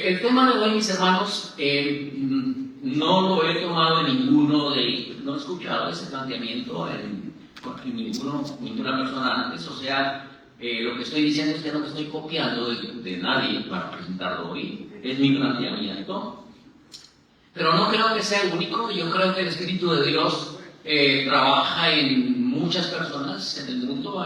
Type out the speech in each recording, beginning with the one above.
El tema de hoy, mis hermanos, no lo he tomado en no he escuchado ese planteamiento en ninguna persona antes, o sea, lo que estoy diciendo es que no me estoy copiando de nadie para presentarlo hoy, es mi planteamiento, pero no creo que sea único. Yo creo que el Espíritu de Dios trabaja en muchas personas en el mundo,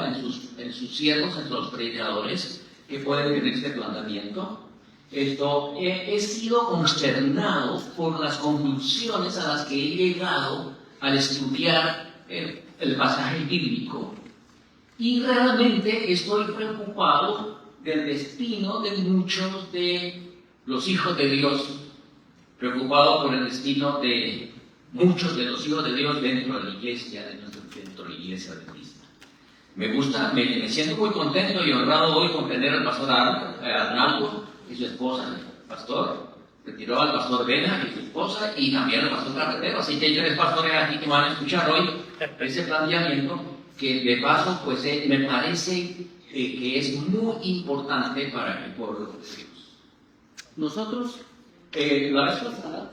en sus siervos, en los predicadores que pueden tener este planteamiento. He sido consternado por las conclusiones a las que he llegado al estudiar el pasaje bíblico, y realmente estoy preocupado del destino de muchos de los hijos de Dios, preocupado por el destino de muchos de los hijos de Dios dentro de la iglesia, dentro de la iglesia adventista. Me siento muy contento y honrado hoy con tener al pastor Arnaldo y su esposa, el pastor, retiró al pastor Vena y su esposa, y también al pastor Carretero. Así que hay tres pastores aquí que van a escuchar hoy ese planteamiento, que de paso, pues me parece que es muy importante para el pueblo de Dios. Nosotros, la vez pasada,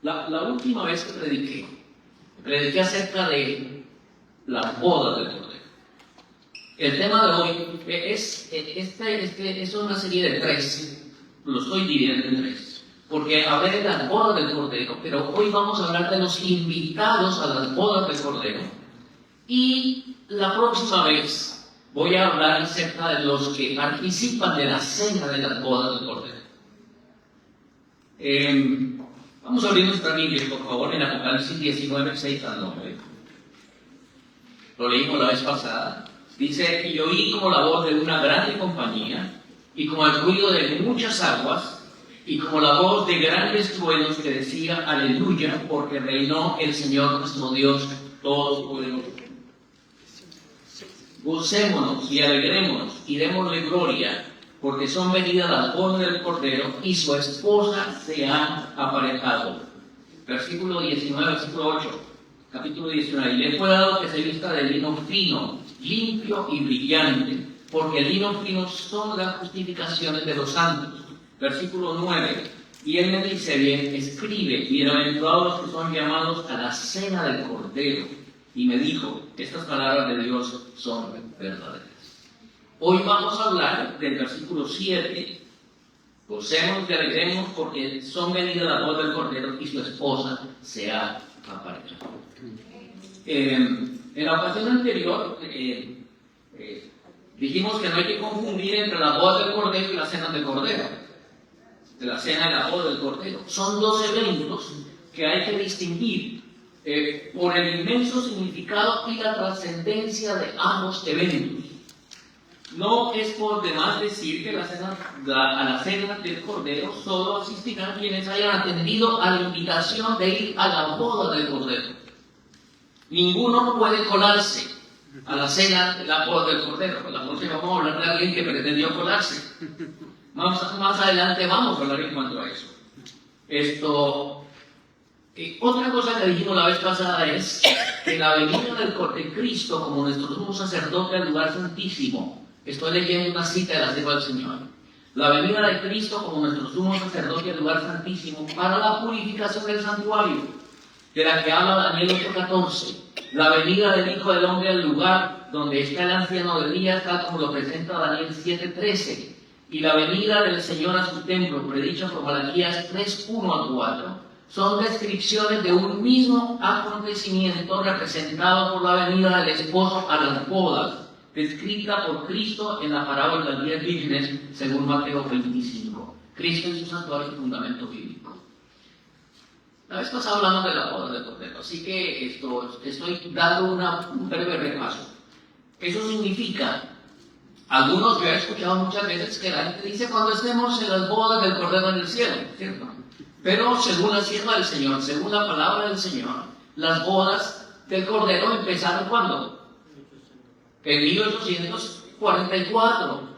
la última vez que prediqué acerca de las bodas del Cordero. El tema de hoy es una serie de tres, lo estoy dividiendo en tres, porque hablé de las bodas del Cordero, pero hoy vamos a hablar de los invitados a las bodas del Cordero, y la próxima vez voy a hablar acerca de los que participan de la cena de las bodas del Cordero. Vamos a abrir nuestra Biblia, por favor, en Apocalipsis 19, 6 al 9. Lo leímos la vez pasada. Dice: y oí como la voz de una grande compañía, y como el ruido de muchas aguas, y como la voz de grandes truenos que decía: aleluya, porque reinó el Señor nuestro Dios Todopoderoso. Gocémonos y alegrémonos y démosle gloria, porque son venidas las bodas del Cordero, y su esposa se ha aparejado. Versículo 19, versículo 8, capítulo 19. Y le fue dado que se vista de lino fino, limpio y brillante, porque el lino fino son las justificaciones de los santos. Versículo 9. Y él me dice: bien, escribe, bienaventurados los que son llamados a la cena del Cordero. Y me dijo: estas palabras de Dios son verdaderas. Hoy vamos a hablar del versículo 7. Gocémonos y alegremos porque son venidas las bodas del Cordero, y su esposa se ha aparejado. En la ocasión anterior dijimos que no hay que confundir entre la boda del Cordero y la cena del Cordero. De la cena y la boda del Cordero. Son dos eventos que hay que distinguir por el inmenso significado y la trascendencia de ambos eventos. No es por demás decir que a la cena del Cordero solo asistirán quienes hayan atendido a la invitación de ir a la boda del Cordero. Ninguno puede colarse a la cena de la boda del Cordero. La próxima vamos a hablar de alguien que pretendió colarse. Más adelante vamos a hablar en cuanto a eso. Otra cosa que dijimos la vez pasada es que la venida de Cristo como nuestro sumo sacerdote al lugar santísimo. Estoy leyendo una cita de la Cena del Señor. La venida de Cristo como nuestro sumo sacerdote al lugar santísimo para la purificación del santuario, de la que habla Daniel 8:14. La venida del Hijo del Hombre al lugar donde está el anciano de días, tal como lo presenta Daniel 7:13. Y la venida del Señor a su templo, predicha por Malaquías 3:1-4, son descripciones de un mismo acontecimiento representado por la venida del esposo a las bodas, descrita por Cristo en la parábola de las 10 vírgenes, según Mateo 25. Cristo en su santuario es el fundamento bíblico. La vez pasada hablamos de la boda del Cordero, así que estoy dando un breve repaso. Eso significa, algunos yo he escuchado muchas veces que la gente dice: cuando estemos en las bodas del Cordero en el cielo, ¿cierto? Pero según la sierva del Señor, según la palabra del Señor, las bodas del Cordero empezaron ¿cuándo? En 1844,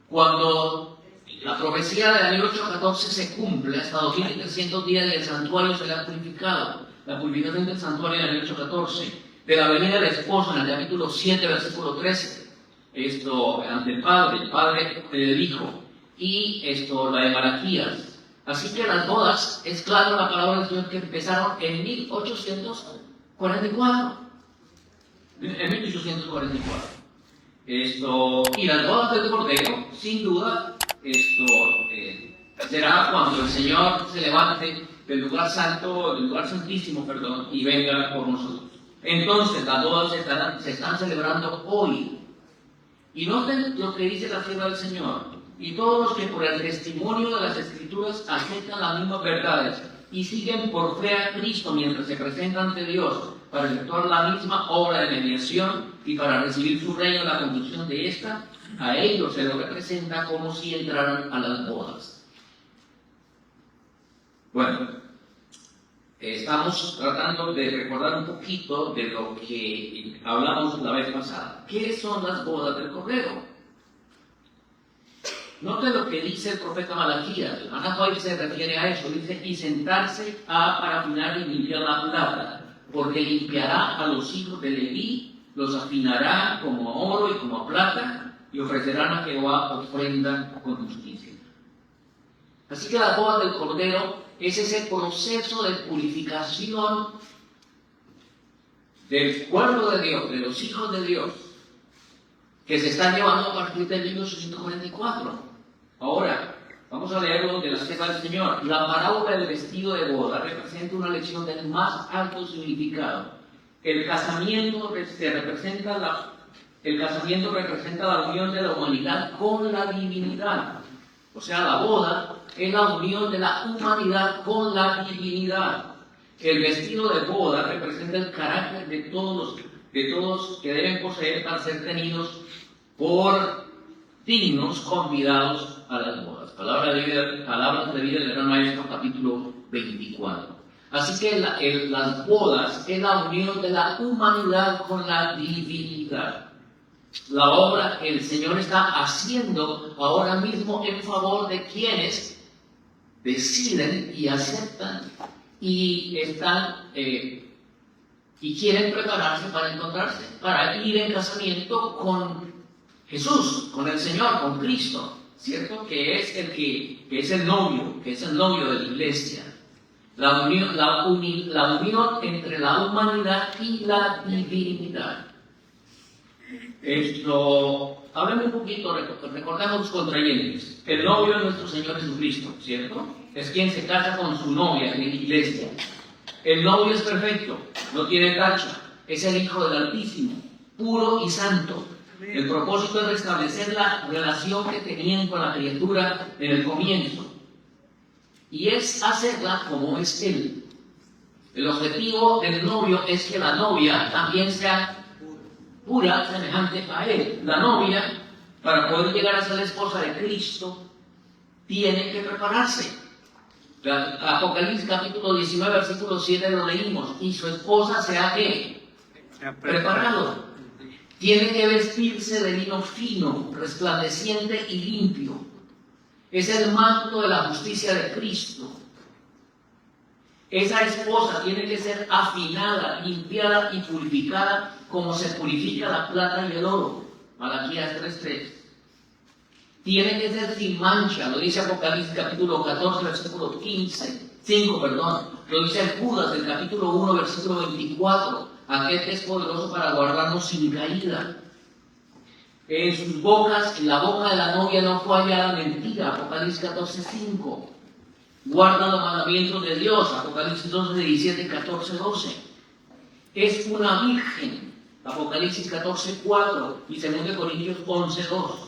cuando la profecía de Daniel 8:14 se cumple hasta 2300 días y el santuario será purificado. La purificación del santuario en Daniel 8:14, de la venida del esposo en el capítulo 7, versículo 13. Ante el Padre del Hijo, y la de Malaquías. Así que las bodas, es claro la palabra del Señor, que empezaron en 1844. En 1844. Y las bodas del Cordero, sin duda, será cuando el Señor se levante del lugar santo, del lugar santísimo, perdón, y venga por nosotros. Entonces, las bodas se están celebrando hoy. Y noten lo que dice la sierva del Señor. Y todos los que por el testimonio de las Escrituras aceptan las mismas verdades y siguen por fe a Cristo mientras se presentan ante Dios para efectuar la misma obra de mediación y para recibir su reino en la conclusión de esta, a ellos se los representa como si entraran a las bodas. Bueno, estamos tratando de recordar un poquito de lo que hablamos la vez pasada. ¿Qué son las bodas del Cordero? Note lo que dice el profeta Malaquías. El Malaquías hoy se refiere a eso. Dice, y sentarse para afinar y limpiar la plata, porque limpiará a los hijos de Leví, los afinará como a oro y como a plata, y ofrecerán a Jehová ofrenda con justicia. Así que la boda del Cordero es ese proceso de purificación del pueblo de Dios, de los hijos de Dios, que se están llevando a partir del 1844. Ahora, vamos a leerlo de la sierva del Señor. La parábola del vestido de boda representa una lección del más alto significado. El casamiento representa la unión de la humanidad con la divinidad. O sea, la boda es la unión de la humanidad con la divinidad. El vestido de boda representa el carácter de todos que deben poseer para ser tenidos por dignos convidados a las bodas. Palabras de vida del Gran Maestro, capítulo 24. Así que las bodas es la unión de la humanidad con la divinidad. La obra que el Señor está haciendo ahora mismo en favor de quienes deciden y aceptan y quieren prepararse para encontrarse, para ir en casamiento con Jesús, con el Señor, con Cristo, ¿cierto? Que es el novio de la iglesia. La unión entre la humanidad y la divinidad. Hablemos un poquito, recordemos los contrayentes. El novio es nuestro Señor Jesucristo, ¿cierto? Es quien se casa con su novia en la iglesia. El novio es perfecto, no tiene tacha, es el Hijo del Altísimo, puro y santo. El propósito es restablecer la relación que tenían con la criatura en el comienzo. Y es hacerla como es Él. El objetivo del novio es que la novia también sea pura, semejante a Él. La novia, para poder llegar a ser la esposa de Cristo, tiene que prepararse. Apocalipsis capítulo 19, versículo 7 lo leímos. Y su esposa será ¿qué? Preparado. Tiene que vestirse de lino fino, resplandeciente y limpio. Es el manto de la justicia de Cristo. Esa esposa tiene que ser afinada, limpiada y purificada como se purifica la plata y el oro. Malaquías 3:3. Tiene que ser sin mancha, lo dice Apocalipsis capítulo 14, versículo 5, lo dice el Judas del capítulo 1, versículo 24, aquel que es poderoso para guardarnos sin caída. En la boca de la novia no fue hallada mentira, Apocalipsis 14:5. Guarda los mandamientos de Dios, Apocalipsis 12:17, 14:12. Es una virgen, Apocalipsis 14:4 y 2 Corintios 11:2.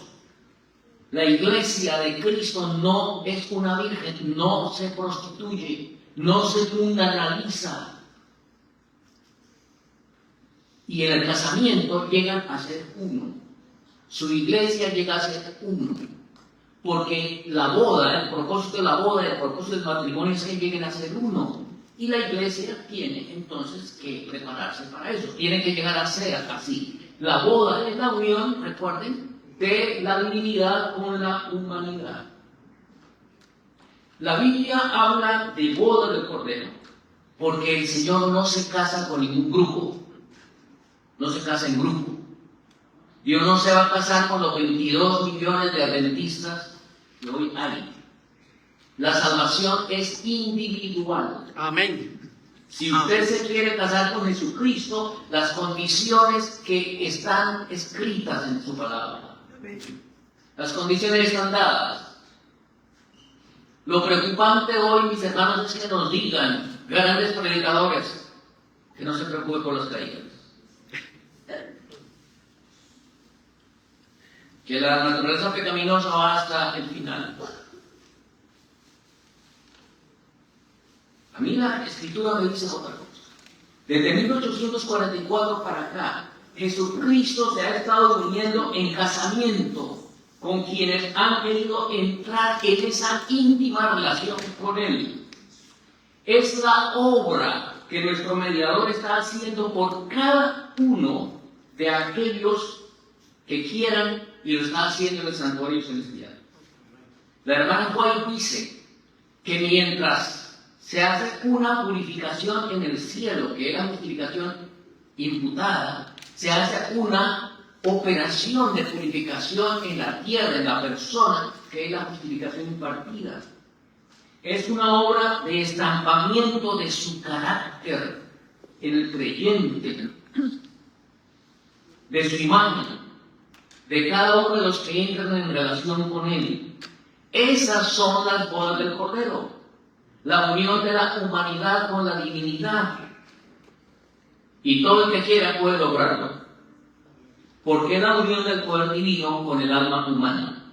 La iglesia de Cristo no es una virgen, no se prostituye, no se mundanaliza. Y en el casamiento llegan a ser uno. Su iglesia llega a ser uno. Porque la boda, el propósito de la boda, el propósito del matrimonio es que lleguen a ser uno. Y la iglesia tiene entonces que prepararse para eso. Tiene que llegar a ser así. La boda es la unión, recuerden, de la divinidad con la humanidad. La Biblia habla de boda del Cordero, porque el Señor no se casa con ningún grupo, no se casa en grupo. Dios no se va a casar con los 22 millones de adventistas y hoy hay. La salvación es individual. Amén. Si usted se quiere casar con Jesucristo, las condiciones que están escritas en su palabra. Las condiciones están dadas. Lo preocupante hoy, mis hermanos, es que nos digan, grandes predicadores, que no se preocupe por los caídos. Que la naturaleza pecaminosa va hasta el final. A mí la Escritura me dice otra cosa. Desde 1844 para acá, Jesucristo se ha estado uniendo en casamiento con quienes han querido entrar en esa íntima relación con Él. Es la obra que nuestro mediador está haciendo por cada uno de aquellos que quieran, y lo está haciendo en el santuario celestial. La hermana White dice que mientras se hace una purificación en el cielo, que es la justificación imputada, se hace una operación de purificación en la tierra, en la persona, que es la justificación impartida. Es una obra de estampamiento de su carácter en el creyente, de su imagen, de cada uno de los que entran en relación con Él. Esas son las bodas del Cordero, la unión de la humanidad con la divinidad. Y todo el que quiera puede lograrlo, porque es la unión del poder divino con el alma humana.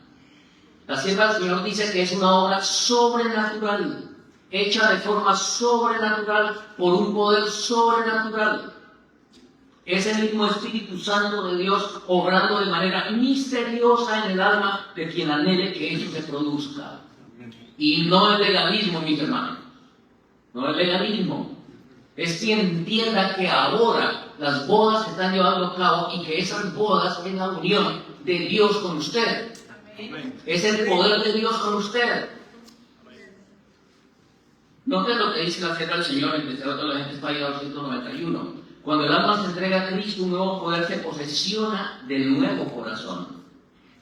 La sierva del Señor dice que es una obra sobrenatural, hecha de forma sobrenatural por un poder sobrenatural. Es el mismo Espíritu Santo de Dios obrando de manera misteriosa en el alma de quien anhele que eso se produzca. Y no es legalismo, mis hermanos. No es legalismo. Es quien entienda que ahora las bodas se están llevando a cabo y que esas bodas es la unión de Dios con usted. Es el poder de Dios con usted. Noten lo que dice la sierva del Señor en el Tesoro de la Gente Página 291. Cuando el alma se entrega a Cristo, un nuevo poder se posesiona del nuevo corazón.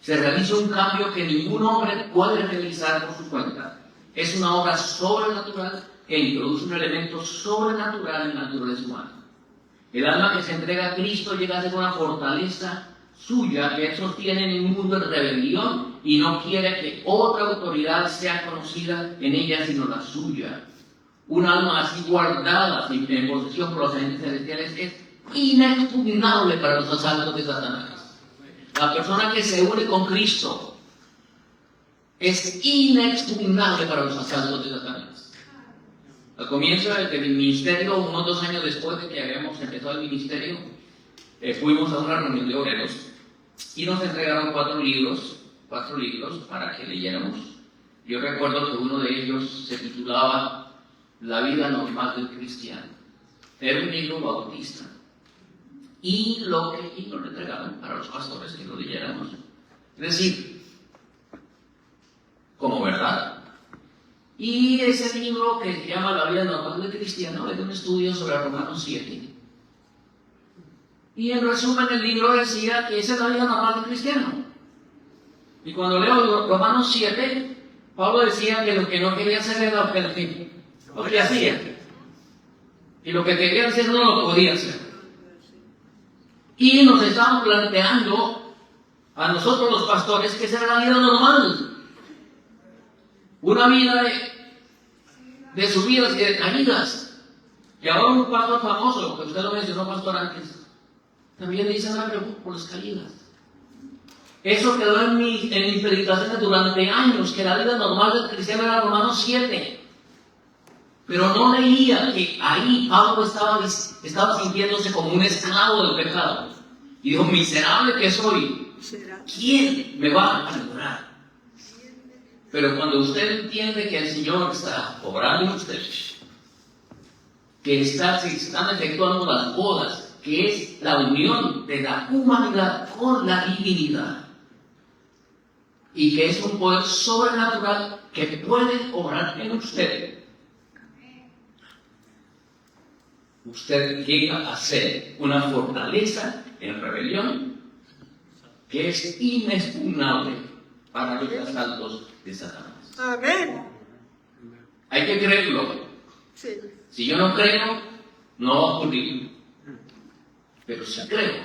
Se realiza un cambio que ningún hombre puede realizar por su cuenta. Es una obra sobrenatural que introduce un elemento sobrenatural en la naturaleza humana. El alma que se entrega a Cristo llega a ser una fortaleza suya que él sostiene en un mundo de rebelión y no quiere que otra autoridad sea conocida en ella sino la suya. Un alma así guardada en posesión por los agentes celestiales es inexpugnable para los asaltos de Satanás. La persona que se une con Cristo es inexpugnable para los asaltos de Satanás. Al comienzo del ministerio, unos 2 años después de que habíamos empezado el ministerio, fuimos a una reunión de obreros y nos entregaron 4 libros para que leyéramos. Yo recuerdo que uno de ellos se titulaba La vida normal del cristiano. Era un libro bautista. Y lo entregaban para los pastores que lo leyéramos. Es decir, como verdad. Y ese libro que se llama La vida normal del cristiano es un estudio sobre Romanos 7. Y en resumen el libro decía que esa es la vida normal del cristiano. Y cuando leo Romanos 7, Pablo decía que lo que no quería hacer era lo que hacía. Y lo que quería hacer no lo podía hacer. Y nos estaban planteando a nosotros los pastores que esa era la vida normal. Una vida de subidas y de caídas. Y ahora un pastor famoso, que usted lo mencionó, pastor, antes, también dice la pregunta por las caídas. Eso quedó en mis predicaciones durante años, que la vida normal del cristiano era Romanos 7. Pero no leía que ahí Pablo estaba sintiéndose como un esclavo del pecado. Y dijo, miserable que soy, ¿quién me va a librar? Pero cuando usted entiende que el Señor está obrando en usted, que se están efectuando las bodas, que es la unión de la humanidad con la divinidad, y que es un poder sobrenatural que puede obrar en usted, usted llega a ser una fortaleza en rebelión que es inexpugnable para los asaltos de Satanás. Amén. Hay que creerlo. Sí. Si yo no creo, no va a ocurrir. Pero si creo,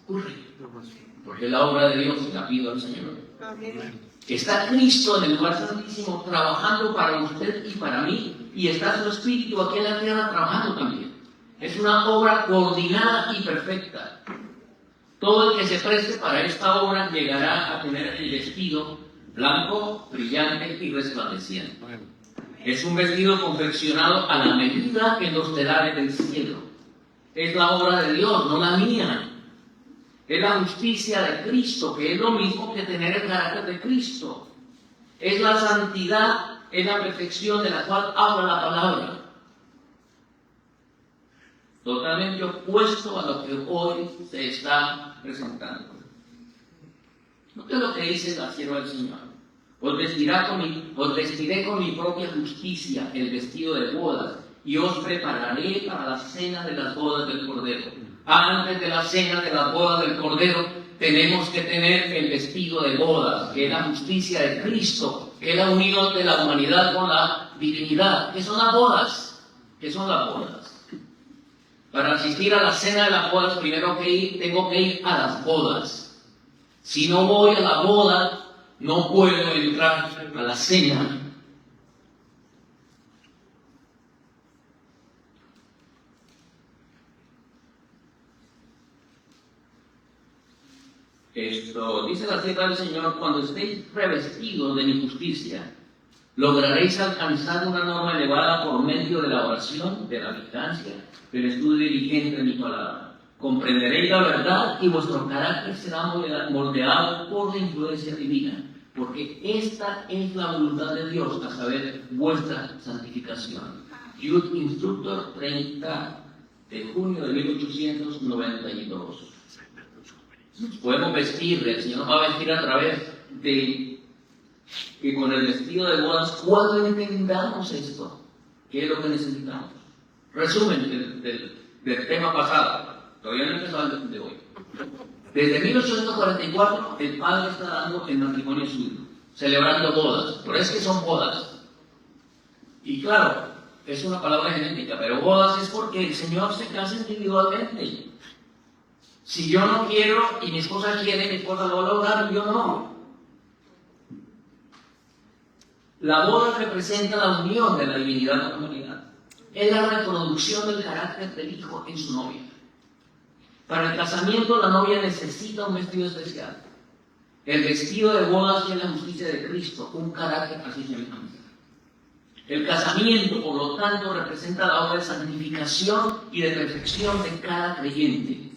ocurre. Porque es la obra de Dios y la pido al Señor. Amén. Está Cristo en el lugar santísimo trabajando para usted y para mí, y está su Espíritu aquí en la tierra trabajando también. Es una obra coordinada y perfecta. Todo el que se preste para esta obra llegará a tener el vestido blanco, brillante y resplandeciente. Es un vestido confeccionado a la medida en los telares del cielo. Es la obra de Dios, no la mía. Es la justicia de Cristo, que es lo mismo que tener el carácter de Cristo. Es la santidad, es la perfección de la cual habla la palabra. Totalmente opuesto a lo que hoy se está presentando. ¿No es lo que dice la sierva del Señor? Os vestiré con mi propia justicia, el vestido de bodas, y os prepararé para la cena de las bodas del Cordero. Antes de la cena de las bodas del Cordero, tenemos que tener el vestido de bodas, que es la justicia de Cristo, que es la unión de la humanidad con la divinidad. ¿Qué son las bodas? ¿Qué son las bodas? Para asistir a la cena de las bodas, primero tengo que ir a las bodas. Si no voy a la boda, no puedo entrar a la cena. Esto dice la cita del Señor: cuando estéis revestidos de mi justicia, lograréis alcanzar una norma elevada por medio de la oración, de la vigilancia, del estudio diligente de mi palabra. Comprenderéis la verdad y vuestro carácter será moldeado por la influencia divina, porque esta es la voluntad de Dios, a saber, vuestra santificación. Youth Instructor, 30 de junio de 1892. Nos podemos vestir, el Señor nos va a vestir a través de que con el vestido de bodas, cuando entendamos esto, ¿qué es lo que necesitamos? Resumen del tema pasado, todavía no empezado el de hoy. Desde 1844 el padre está dando el matrimonio suyo, celebrando bodas, pero es que son bodas. Y claro, es una palabra genética, pero bodas es porque el Señor se casa individualmente. Si yo no quiero y mi esposa quiere, mi esposa lo va a lograr y yo no. La boda representa la unión de la divinidad con la humanidad. Es la reproducción del carácter del hijo en su novia. Para el casamiento, la novia necesita un vestido especial. El vestido de bodas es la justicia de Cristo, un carácter así semejante. El casamiento, por lo tanto, representa la obra de santificación y de perfección de cada creyente.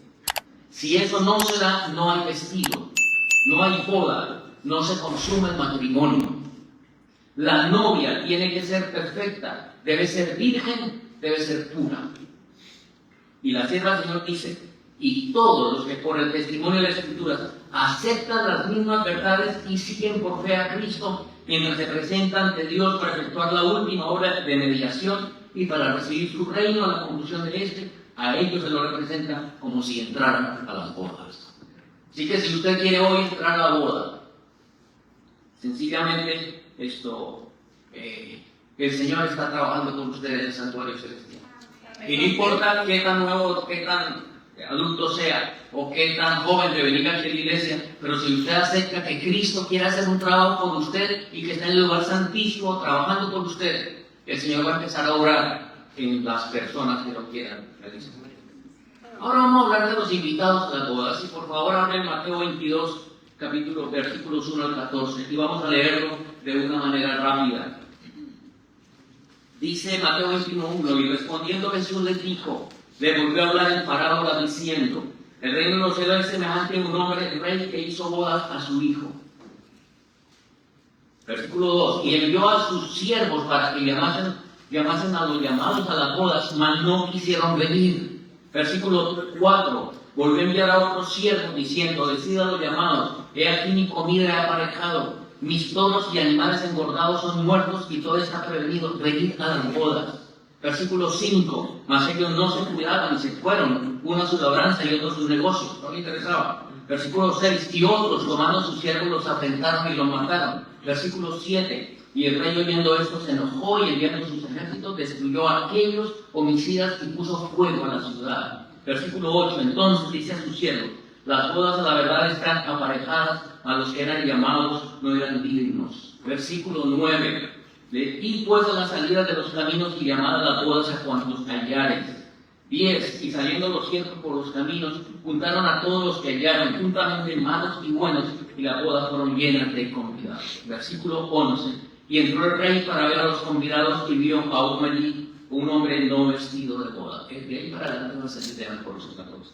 Si eso no se da, no hay vestido, no hay boda, no se consume el matrimonio. La novia tiene que ser perfecta, debe ser virgen, debe ser pura. Y la sierva del Señor dice: y todos los que por el testimonio de las Escrituras aceptan las mismas verdades y siguen por fe a Cristo, mientras se presentan ante Dios para efectuar la última obra de mediación y para recibir su reino a la conclusión de este, a ellos se lo representa como si entraran a las bodas. Así que si usted quiere hoy entrar a la boda, sencillamente el Señor está trabajando con usted en el santuario celestial. Y no importa qué tan nuevo, qué tan adulto sea, o qué tan joven de venir aquí a la iglesia, pero si usted acepta que Cristo quiere hacer un trabajo con usted y que está en el lugar santísimo trabajando con usted, el Señor va a empezar a orar en las personas que lo quieran realizar. Ahora vamos a hablar de los invitados a las bodas, y por favor abren Mateo 22, versículos 1 al 14, y vamos a leerlo de una manera rápida. Dice Mateo 21:1: y respondiendo Jesús les dijo, le volvió a hablar en parábola diciendo: el reino de los cielos es semejante a un hombre rey que hizo bodas a su hijo. Versículo 2: y envió a sus siervos para que llamasen a los llamados a las bodas, mas no quisieron venir. Versículo 4: volvió a enviar a otros siervos diciendo: decid a los llamados, he aquí mi comida he aparejado, mis toros y animales engordados son muertos y todo está prevenido, venid a las bodas. Versículo 5: mas ellos no se cuidaban y se fueron, uno a su labranza y otro a sus negocios, no le interesaba. Versículo 6, y otros, tomando sus siervos, los afrentaron y los mataron. Versículo 7, y el rey oyendo esto se enojó y enviando sus ejércitos destruyó a aquellos homicidas y puso fuego a la ciudad. Versículo 8, entonces dice a sus siervos, las bodas a la verdad están aparejadas, a los que eran llamados no eran dignos. Versículo 9, y pues a la salida de los caminos y llamad a las bodas a cuantos hallares. 10, y saliendo los siervos por los caminos, juntaron a todos los que hallaron, juntamente malos y buenos, y las bodas fueron llenas de convidados. Versículo 11, y entró el rey para ver a los convidados y vio a un hombre no vestido de boda. De ahí para adelante no se enteran por sus 14.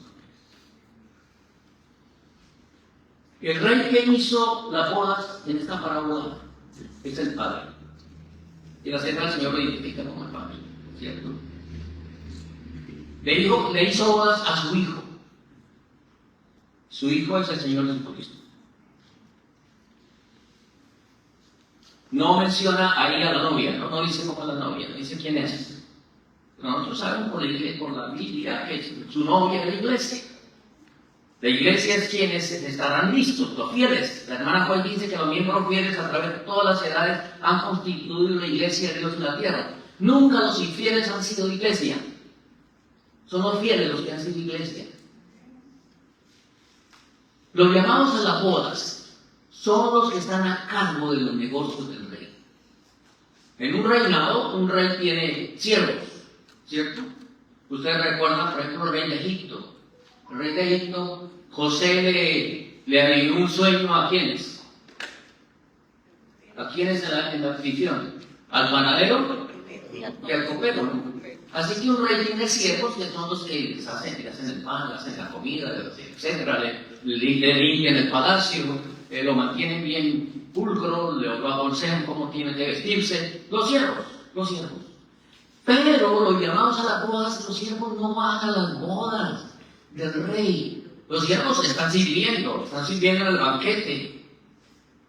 El rey que hizo las bodas en esta parábola es el padre. Y la cena del Señor lo identifica como el padre, ¿cierto? Le hizo bodas a su hijo. Su hijo es el Señor Jesucristo. No menciona ahí a la novia, no dice cómo es la novia, dice quién es. Nosotros sabemos por la Biblia que su novia es la iglesia. La iglesia es quienes estarán listos, los fieles. La hermana Juan dice que los miembros fieles a través de todas las edades han constituido la iglesia de Dios en la tierra. Nunca los infieles han sido iglesia. Son los fieles los que han sido iglesia. Los llamados a las bodas son los que están a cargo de los negocios del rey. En un reinado, un rey tiene siervos, ¿cierto? Ustedes recuerdan, por ejemplo, el rey de Egipto. El rey de Egipto, José le adivinó un sueño a quiénes. ¿A quiénes en la aflicción? Al panadero y al copero. Así que un rey tiene siervos que son los que les hacen el pan, le hacen la comida, etc. Le limpian el palacio, lo mantienen bien pulcro, lo aconsejan cómo tiene que vestirse. Los siervos. Pero los llamados a las bodas, los siervos no van a las bodas del rey. Los siervos están sirviendo en el banquete.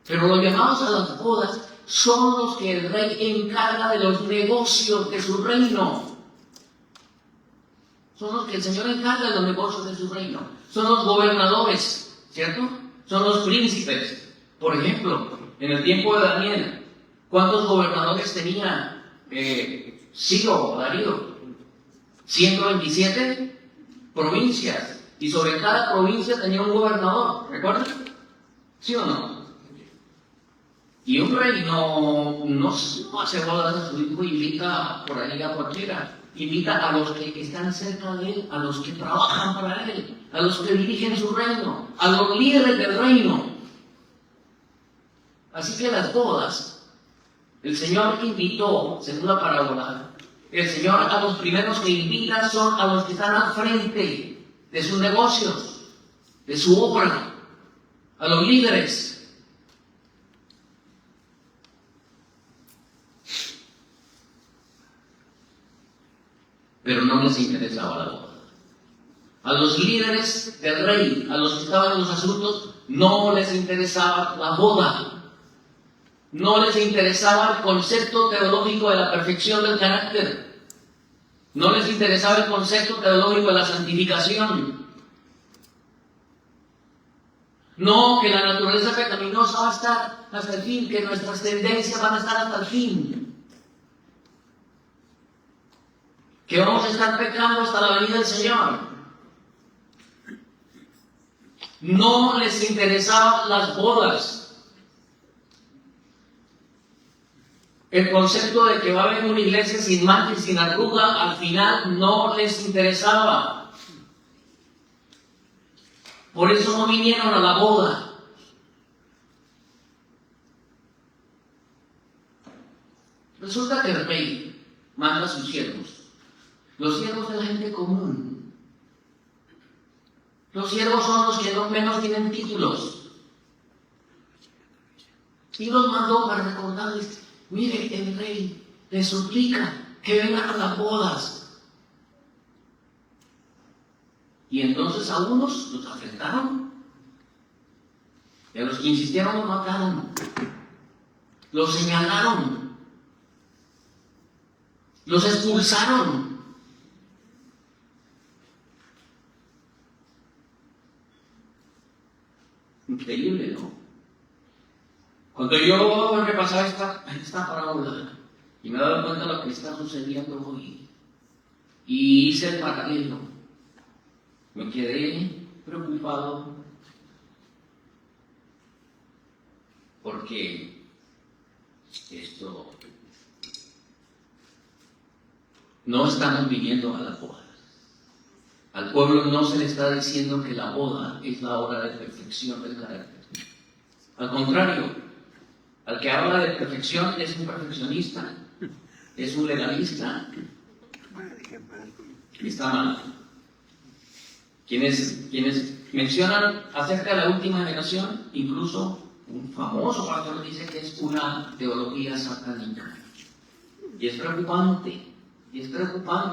Pero los llamados a las bodas son los que el rey encarga de los negocios de su reino. Son los que el Señor encarga de los negocios de su reino. Son los gobernadores, ¿cierto? Son los príncipes. Por ejemplo, en el tiempo de Daniel, ¿cuántos gobernadores tenía Ciro o Darío? 127 provincias. Y sobre cada provincia tenía un gobernador, ¿recuerdan? ¿Sí o no? Y un rey no hace bodas a su hijo y invita por ahí a cualquiera. Invita a los que están cerca de él, a los que trabajan para él, a los que dirigen su reino, a los líderes del reino. Así que las bodas, el Señor invitó, según la parábola, el Señor a los primeros que invita son a los que están al frente de sus negocios, de su obra, a los líderes. Pero no les interesaba la boda. A los líderes del rey, a los que estaban en los asuntos, no les interesaba la boda. No les interesaba el concepto teológico de la perfección del carácter. No les interesaba el concepto teológico de la santificación. No, que la naturaleza pecaminosa va a estar hasta el fin, que nuestras tendencias van a estar hasta el fin. Que vamos a estar pecando hasta la venida del Señor. No les interesaban las bodas. El concepto de que va a haber una iglesia sin mancha y sin arruga, al final no les interesaba. Por eso no vinieron a la boda. Resulta que el rey manda a sus siervos. Los siervos de la gente común. Los siervos son los que menos tienen títulos. Y los mandó para recordarles, mire, el rey les suplica que vengan a las bodas. Y entonces a unos los afrentaron. Y a los que insistieron los mataron. Los señalaron. Los expulsaron. Increíble, ¿no? Cuando yo repasaba esta parábola y me daba cuenta de lo que está sucediendo hoy, y hice el paralelo, me quedé preocupado porque esto no estamos viviendo a las bodas. Al pueblo no se le está diciendo que la boda es la hora de perfección del carácter. Al contrario, al que habla de perfección es un perfeccionista, es un legalista. Está mal. Quienes mencionan acerca de la última generación, incluso un famoso pastor dice que es una teología satánica. Y es preocupante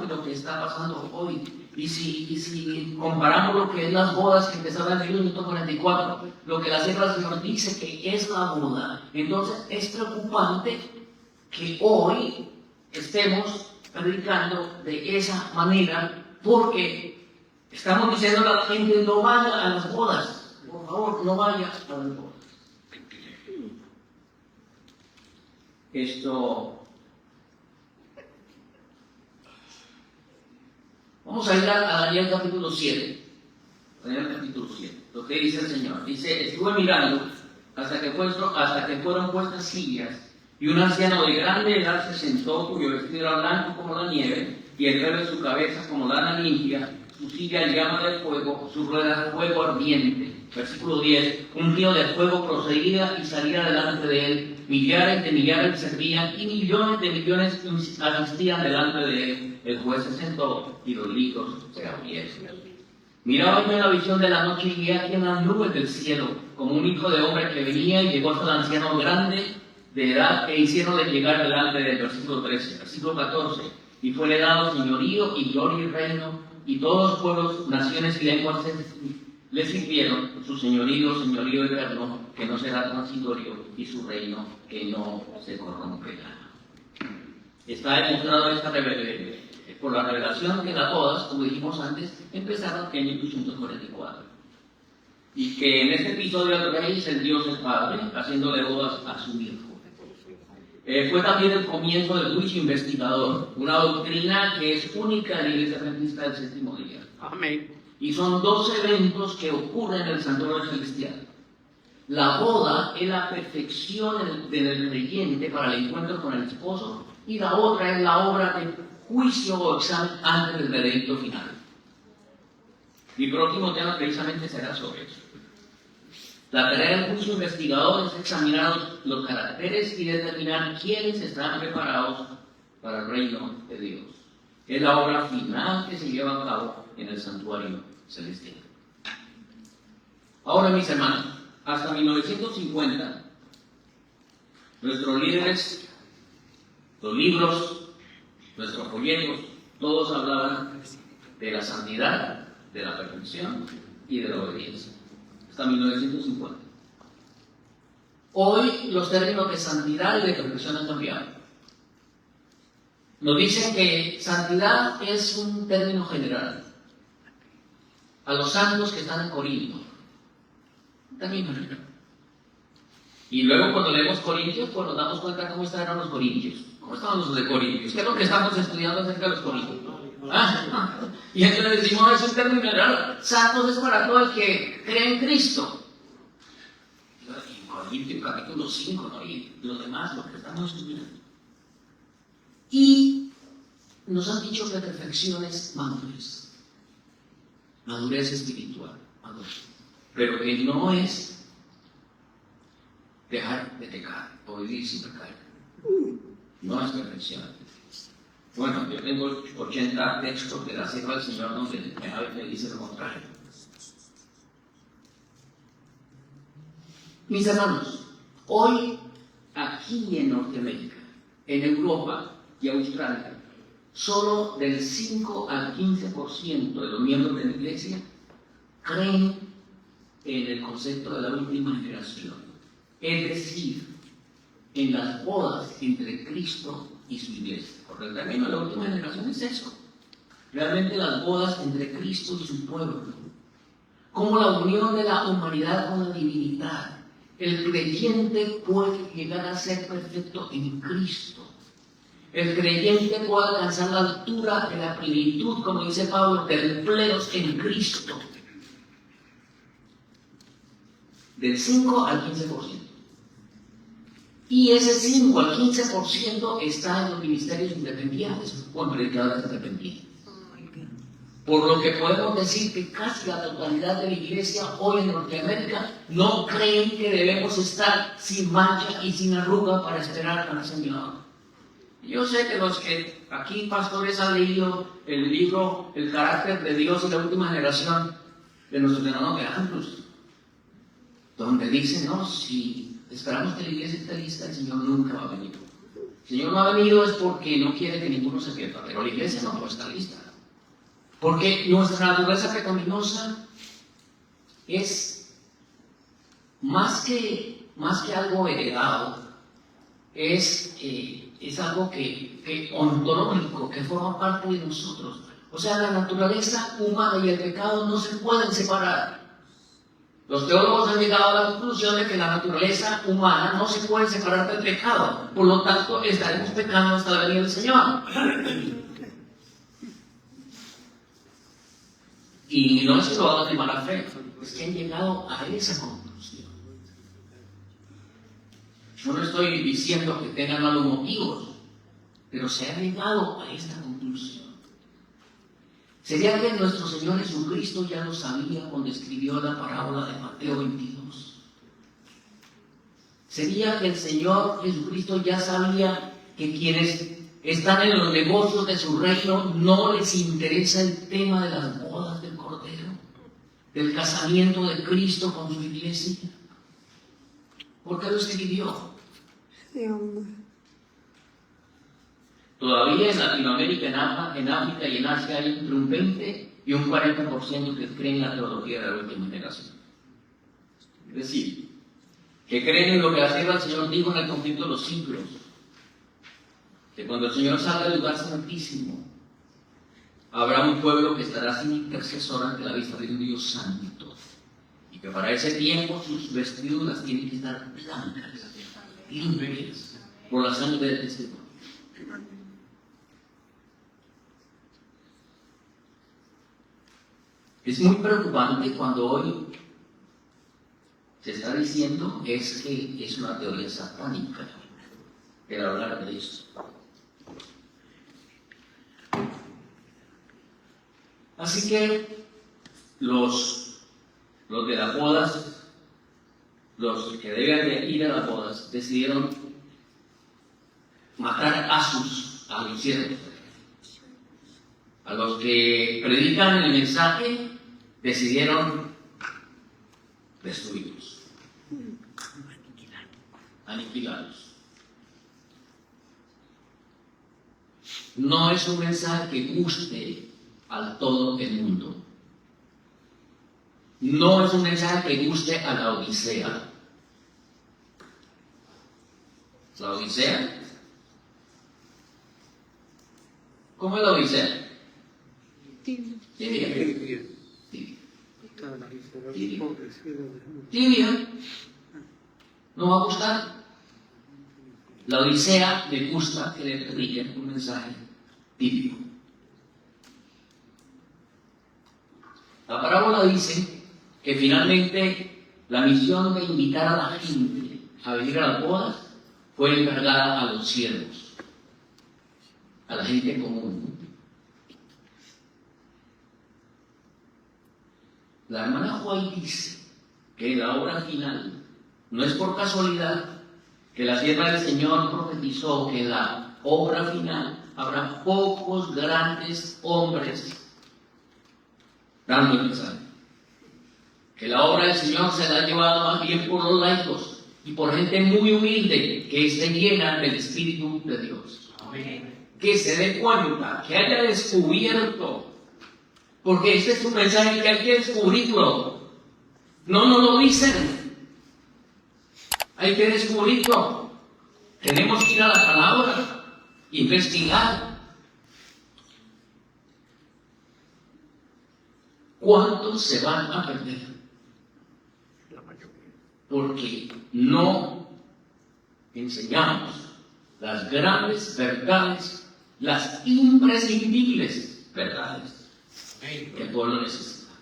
lo que está pasando hoy. Y si comparamos lo que es las bodas que empezaron en el minuto 44, lo que la Sierva del Señor dice que es la boda, entonces es preocupante que hoy estemos predicando de esa manera, porque estamos diciendo a la gente: no vaya a las bodas, por favor, no vaya a las bodas. Vamos a ir a Daniel capítulo 7. Daniel capítulo 7. Lo que dice el Señor. Dice: estuve mirando hasta que fueron puestas sillas, y un anciano de grande edad se sentó, cuyo vestido era blanco como la nieve, y el pelo de su cabeza como lana limpia, su silla llama de fuego, su rueda fuego ardiente. Versículo 10. Un río de fuego procedía y salía delante de él. Millares de millares servían y millones de millones asistían delante de él. El juez se sentó y los libros se abrieron. Miraba yo en la visión de la noche, y vi aquí en las nubes del cielo como un hijo de hombre que venía, y llegó hasta el anciano grande de edad, e hicieron de llegar delante del versículo 13. Versículo 14. Y fue le dado señorío y gloria y reino, y todos los pueblos, naciones y lenguas le sirvieron. Su señorío eterno, que no será transitorio, y su reino, que no se corromperá. Está demostrado esta por la revelación que las bodas, como dijimos antes, empezaron en 1844. Y que en este episodio el rey es el Dios el Padre, haciéndole bodas a su hijo. Fue también el comienzo del juicio investigador, una doctrina que es única en la Iglesia Adventista del Séptimo Día. Amén. Y son dos eventos que ocurren en el santuario celestial. La boda es la perfección del creyente para el encuentro con el esposo, y la otra es la obra de juicio o examen antes del veredicto final. Mi próximo tema precisamente será sobre eso. La tarea del juicio investigador es examinar los caracteres y determinar quiénes están preparados para el reino de Dios. Es la obra final que se lleva a cabo en el santuario celestial. Ahora, mis hermanos, hasta 1950, nuestros líderes, los libros, nuestros folletos, todos hablaban de la santidad, de la perfección y de la obediencia. Hasta 1950. Hoy los términos de santidad y de perfección han cambiado. Nos dicen que santidad es un término general. A los santos que están en Corinto. También. Y luego cuando leemos Corintios, pues nos damos cuenta cómo estaban los Corintios. ¿Cómo estaban los de Corintios? ¿Qué es lo que estamos estudiando acerca de los Corintios? Y entonces decimos: es un término general. Santos es para todo el que cree en Cristo. Y en Corintios capítulo 5, ¿no? Y los demás, lo que estamos estudiando. Y nos han dicho que perfección es madurez. Madurez espiritual. Madurez. Pero que no es dejar de pecar o vivir sin pecar. No es perfección. Bueno, yo tengo 80 textos de la Sierva del Señor donde me dice lo contrario. Mis hermanos, hoy aquí en Norteamérica, en Europa y Australia, solo del 5 al 15% de los miembros de la Iglesia creen en el concepto de la última generación, es decir, en las bodas entre Cristo y su Iglesia. Porque el término de la última generación es eso. Realmente las bodas entre Cristo y su pueblo. como la unión de la humanidad con la divinidad. El creyente puede llegar a ser perfecto en Cristo. El creyente puede alcanzar la altura de la plenitud, como dice Pablo, templeros en Cristo. Del 5 al 15%. Y ese 5 al 15% está en los ministerios independientes o en predicadores independientes. Por lo que podemos decir que casi la totalidad de la iglesia hoy en Norteamérica no creen que debemos estar sin mancha y sin arruga para esperar a la Señora. Yo sé que los que aquí pastores han leído el libro El carácter de Dios en la última generación de nuestros hermanos de Andrus, donde dicen, no, si esperamos que la iglesia esté lista, el Señor nunca va a venir. El Señor no ha venido es porque no quiere que ninguno se pierda, pero la iglesia no puede estar lista. Porque nuestra naturaleza pecaminosa es más que algo heredado, es algo que ontológico, que forma parte de nosotros. O sea, la naturaleza humana y el pecado no se pueden separar. Los teólogos han llegado a la conclusión de que la naturaleza humana no se puede separar del pecado. Por lo tanto, estaremos pecando hasta la venida del Señor. Y no es que lo hagan de mala fe, es que han llegado a esa conclusión. Yo no estoy diciendo que tengan malos motivos, pero se ha llegado a esta conclusión. ¿Sería que nuestro Señor Jesucristo ya lo sabía cuando escribió la parábola de Mateo 22? ¿Sería que el Señor Jesucristo ya sabía que quienes están en los negocios de su reino no les interesa el tema de las bodas del Cordero, del casamiento de Cristo con su iglesia? ¿Por qué lo escribió? Sí, hombre. Todavía en Latinoamérica, en África y en Asia hay entre un 20 y un 40% que creen en la teología de la última generación. Es decir, que creen en lo que el Señor dijo en el conflicto de los siglos, que cuando el Señor salga del lugar santísimo, habrá un pueblo que estará sin intercesor ante la vista de un Dios santo, y que para ese tiempo sus vestiduras tienen que estar blancas, limpias, por la sangre del testimonio. Es muy preocupante cuando hoy se está diciendo que es una teoría satánica el hablar de eso. Así que los de las bodas, los que debían de ir a las bodas, decidieron matar a los siervos. A los que predican el mensaje, decidieron destruirlos, aniquilarlos. No es un mensaje que guste al todo el mundo. No es un mensaje que guste a la Odisea. ¿La Odisea? ¿Cómo es la Odisea? Tibia. Tibia. ¿No va a gustar? La Odisea le gusta que le prediquen un mensaje tibio. La parábola dice que finalmente la misión de invitar a la gente a venir a las bodas fue encargada a los siervos, a la gente común. La hermana White dice que en la obra final no es por casualidad que la sierva del Señor profetizó que en la obra final habrá pocos grandes hombres dando el mensaje. Que la obra del Señor se la ha llevado más bien por los laicos y por gente muy humilde que esté llena del Espíritu de Dios. Amén. Que se dé cuenta, que haya descubierto, porque este es un mensaje que hay que descubrirlo. No nos lo dicen. Hay que descubrirlo. Tenemos que ir a la palabra, investigar. ¿Cuántos se van a perder? porque no enseñamos las grandes verdades, las imprescindibles verdades que el pueblo necesita.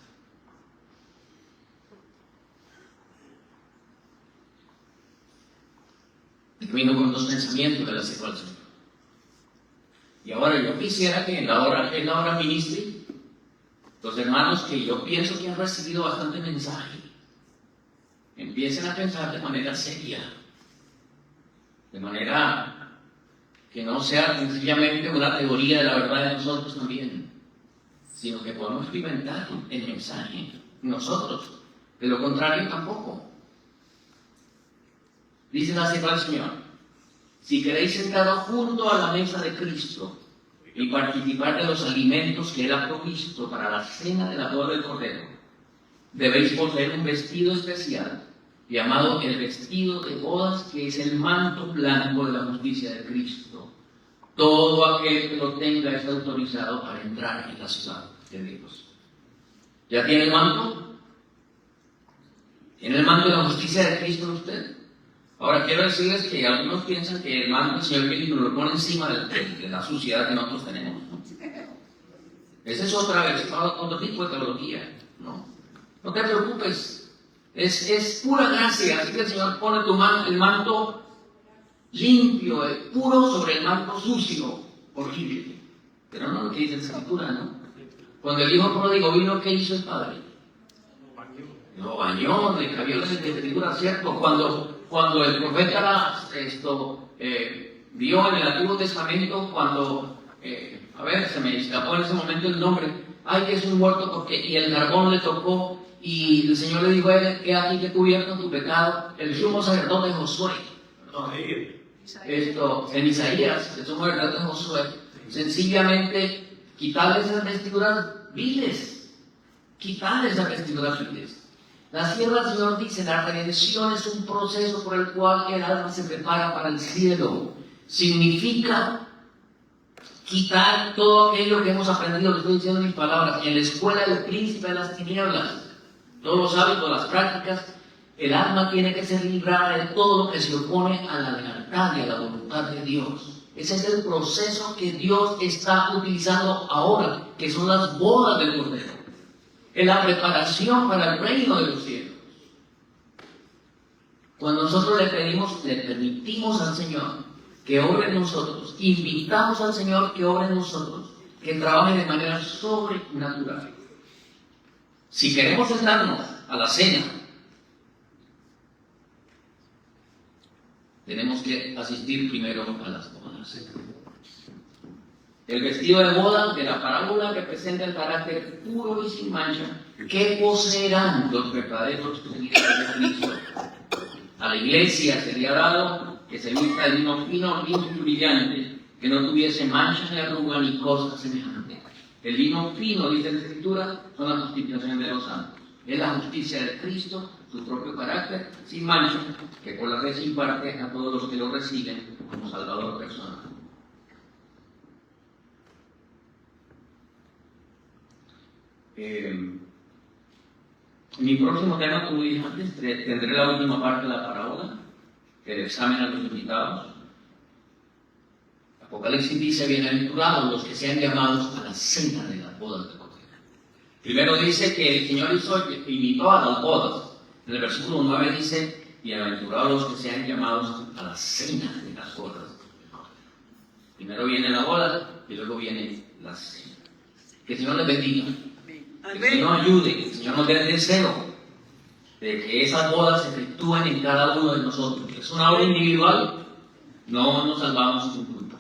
Termino con dos pensamientos de la situación. Y ahora yo quisiera que en la hora ministry, los hermanos que yo pienso que han recibido bastante mensaje, empiecen a pensar de manera seria, de manera que no sea sencillamente una teoría de la verdad de nosotros también, sino que podamos experimentar el mensaje nosotros. De lo contrario, tampoco. Dice la palabra del Señor: si queréis sentaros junto a la mesa de Cristo y participar de los alimentos que Él ha provisto para la cena de la boda del Cordero, debéis poseer un vestido especial, llamado el vestido de bodas, que es el manto blanco de la justicia de Cristo. Todo aquel que lo tenga es autorizado para entrar en la ciudad de Dios. ¿Ya tiene el manto? ¿Tiene el manto de la justicia de Cristo en usted? Ahora quiero decirles que algunos piensan que el manto del Señor Cristo lo pone encima de la suciedad que nosotros tenemos. Esa es otro tipo de teología. No te preocupes. Es pura gracia. Así que el Señor pone el manto limpio, puro sobre el manto sucio, horrible. Pero no lo que dice la Escritura, ¿no? Cuando el hijo pródigo vino, ¿qué hizo el padre? Lo bañó, le cambió la Escritura, ¿cierto? Cuando el profeta vio en el Antiguo Testamento, se me escapó en ese momento el nombre, que es un muerto, y el carbón le tocó, y el Señor le dijo a él: que aquí que cubierto tu pecado, el sumo sacerdote Josué, en Isaías, el sumo sacerdote Josué, sencillamente quitarle esas vestiduras viles, La sierva del Señor dice: la redención es un proceso por el cual el alma se prepara para el cielo. Significa quitar todo aquello que hemos aprendido, lo estoy diciendo en mis palabras, en la escuela del príncipe de las tinieblas, todos los hábitos, las prácticas. El alma tiene que ser librada de todo lo que se opone a la lealtad y a la voluntad de Dios. Ese es el proceso que Dios está utilizando ahora, que son las bodas del Cordero, en la preparación para el reino de los cielos. Cuando nosotros le permitimos al Señor que obre en nosotros, invitamos al Señor que obre en nosotros, que trabaje de manera sobrenatural. Si queremos sentarnos a la cena, tenemos que asistir primero a las bodas. El vestido de boda de la parábola representa el carácter puro y sin mancha que poseerán los verdaderos seguidores de Cristo. A la iglesia sería dado que se vista de lino fino, limpio y brillante, que no tuviese mancha ni arruga ni cosa semejante. El lino fino, dice la Escritura, son la justificación de los santos. Es la justicia de Cristo, su propio carácter, sin mancha, que por la fe se imparte a todos los que lo reciben como Salvador personal. En mi próximo tema, como dije antes, tendré la última parte de la parábola, el examen a los invitados. Apocalipsis dice: bienaventurados los que sean llamados a la cena de las bodas del Cordero. Primero dice que el Señor invitó a las bodas. En el versículo 9 dice: bienaventurados los que sean llamados a la cena de las bodas. Primero viene la boda y luego viene la cena. Que el Señor les bendiga. Que el Señor ayude, que el Señor nos dé el deseo de que esas bodas se efectúen en cada uno de nosotros. Es una obra individual, no nos salvamos sin culpa.